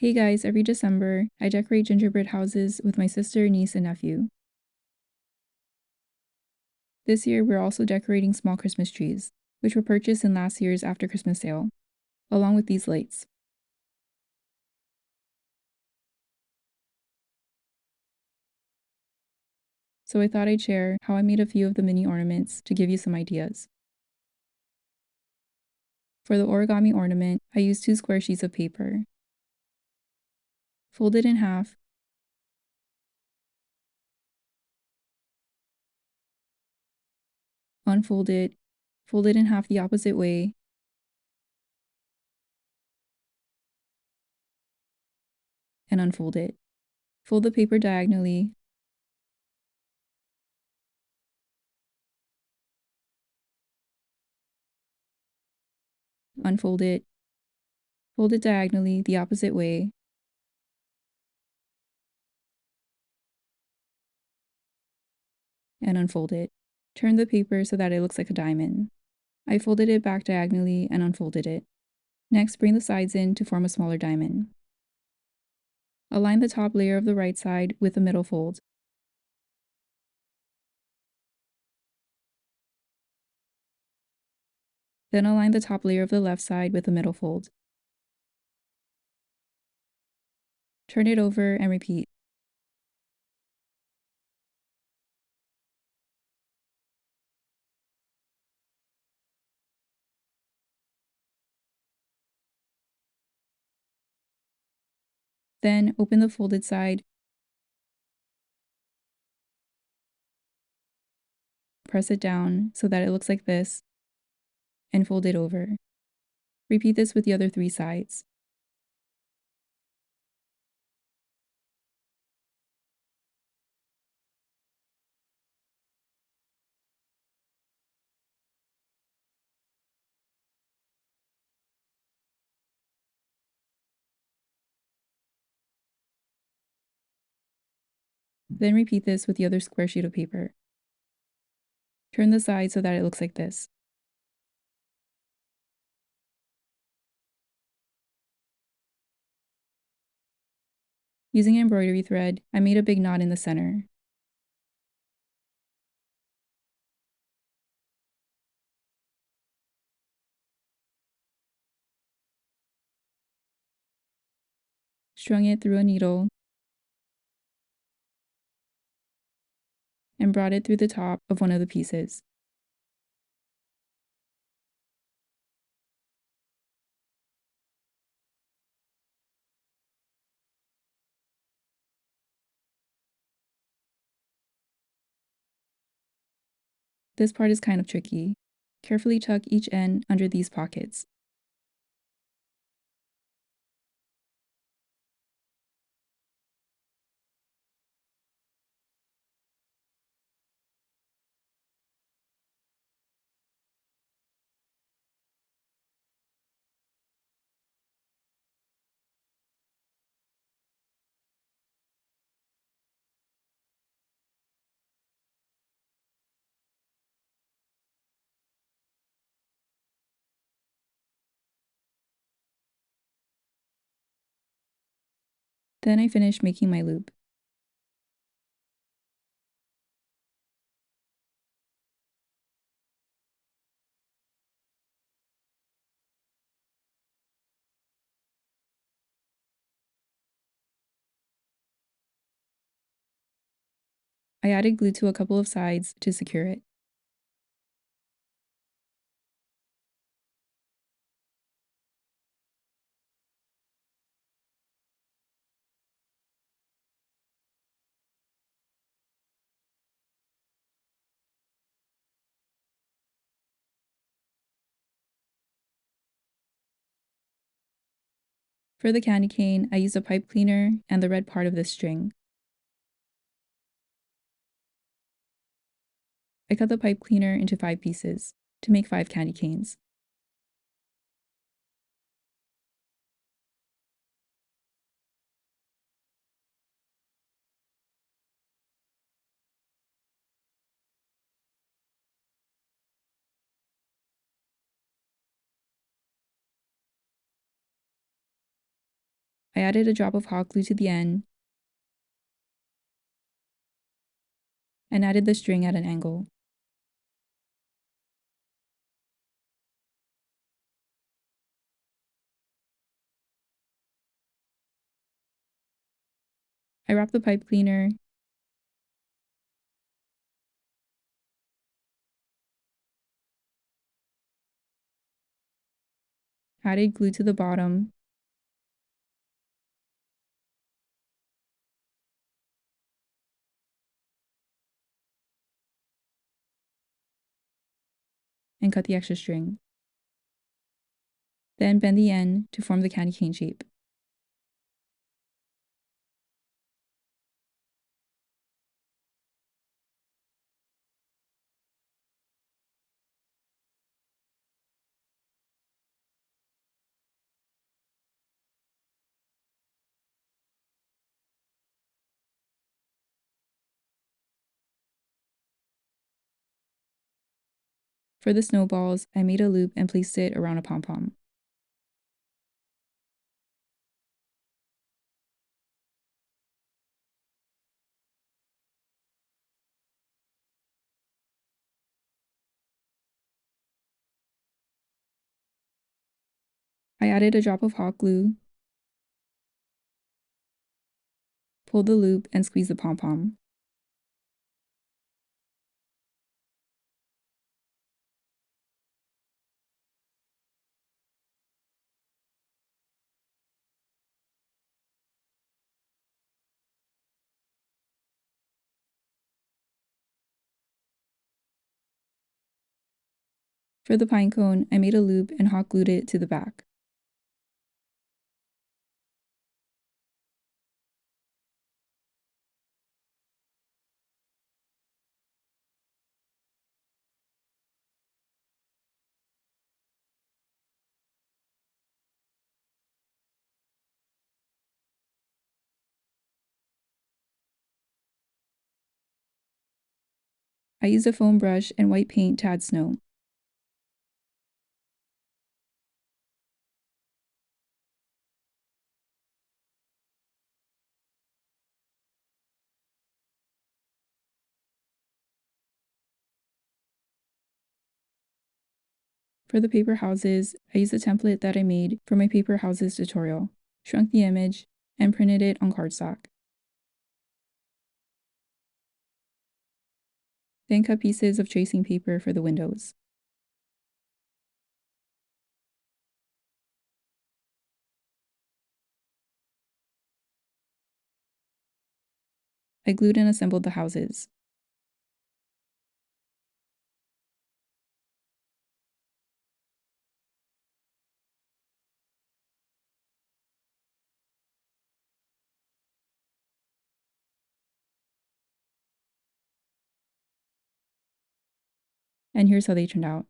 Hey guys, every December, I decorate gingerbread houses with my sister, niece, and nephew. This year, we're also decorating small Christmas trees, which were purchased in last year's after Christmas sale, along with these lights. So I thought I'd share how I made a few of the mini ornaments to give you some ideas. For the origami ornament, I used 2 square sheets of paper. Fold it in half, unfold it, fold it in half the opposite way, and unfold it. Fold the paper diagonally, unfold it, fold it diagonally the opposite way, and unfold it. Turn the paper so that it looks like a diamond. I folded it back diagonally and unfolded it. Next, bring the sides in to form a smaller diamond. Align the top layer of the right side with the middle fold. Then align the top layer of the left side with the middle fold. Turn it over and repeat. Then open the folded side, press it down so that it looks like this, and fold it over. Repeat this with the other 3 sides. Then repeat this with the other square sheet of paper. Turn the side so that it looks like this. Using embroidery thread, I made a big knot in the center. Strung it through a needle, and brought it through the top of one of the pieces. This part is kind of tricky. Carefully tuck each end under these pockets. Then I finished making my loop. I added glue to a couple of sides to secure it. For the candy cane, I used a pipe cleaner and the red part of this string. I cut the pipe cleaner into 5 pieces to make 5 candy canes. I added a drop of hot glue to the end and added the string at an angle. I wrapped the pipe cleaner added glue to the bottom, and cut the extra string. Then bend the end to form the candy cane shape. For the snowballs, I made a loop and placed it around a pom-pom. I added a drop of hot glue, pulled the loop, and squeezed the pom-pom. For the pine cone, I made a loop and hot glued it to the back. I used a foam brush and white paint to add snow. For the paper houses, I used the template that I made for my paper houses tutorial, shrunk the image, and printed it on cardstock. Then cut pieces of tracing paper for the windows. I glued and assembled the houses. And here's how they turned out.